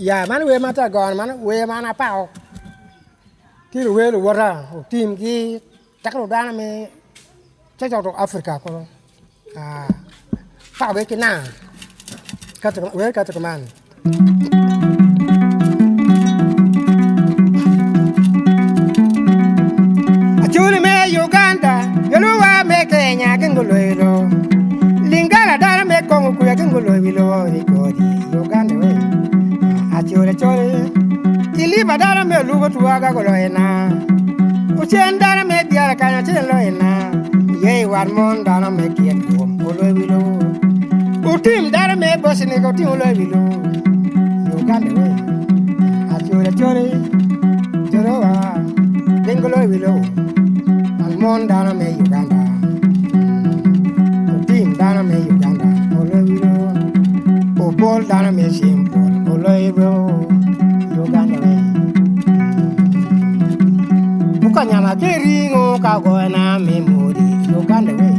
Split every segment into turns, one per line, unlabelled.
ya man we mata gon man we man apao ki we lu wara team ki takro dana me cha cha to Africa ko pa we ki na ka to we ka to man achuri me Uganda yoluwa me Kenya kingoloilo lingala dara me Kongo kuya kingoloilo ikodi Uganda we achuri chori iliba dara me lugo tuaga goloena uchen dara me diara kanya cheloena ye war mon dara me kiet bom oloilo utim dara me bosmic utim oloilo Uganda we achuri chori jorowa kingoloilo mon dana me Uganda team dana me Uganda Oloyo o bol dana me simple Oloyo Uganda we bukanya keringo ka go na me mori Uganda we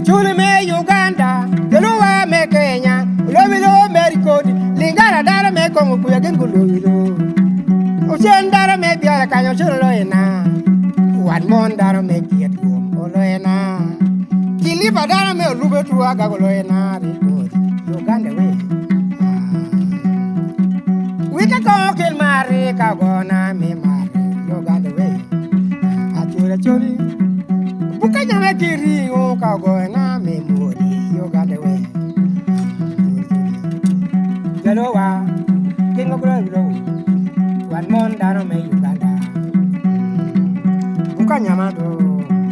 chule me Uganda deluwa me Kenya Oloyo America lingara dana me Kongo kuya gengoloyo o chendara me biara kanyo chulo ina one mon dara me kiet gum oloena kiliba dara me lube tuaga oloena record Uganda we ka ko kel mare ka gona me mare Uganda we achura chori buka nyame kiri o ka gona me mori Uganda we jalowa kingo bro one mon dara me Uganda Kanyamado,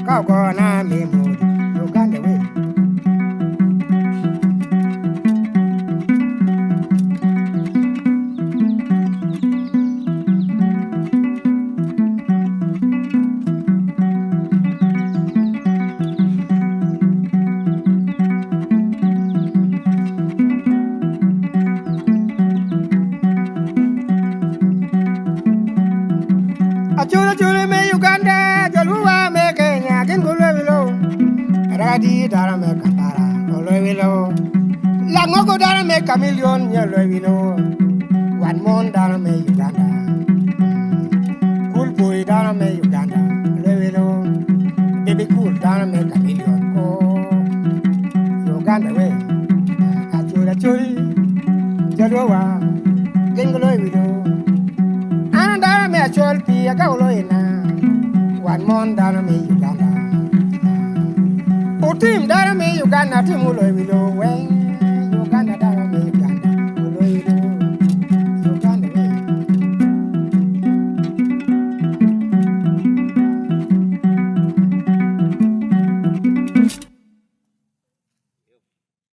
Kagona, Memo, Uganda way. Achura me Uganda, Jalua me Kenya, Kingolo, Radi dara me Katara, Oloyo, Langoko dara me Chameleon, Yellow, one mon dara me Uganda, Cool boy dara me Uganda, Oloyo, baby cool dara me Chameleon, Uganda way, Achura Churi, Jalua, Kingolo. Dara me achol pi agoloena one mon dara me Uganda o team dara me Uganda team Oloyo we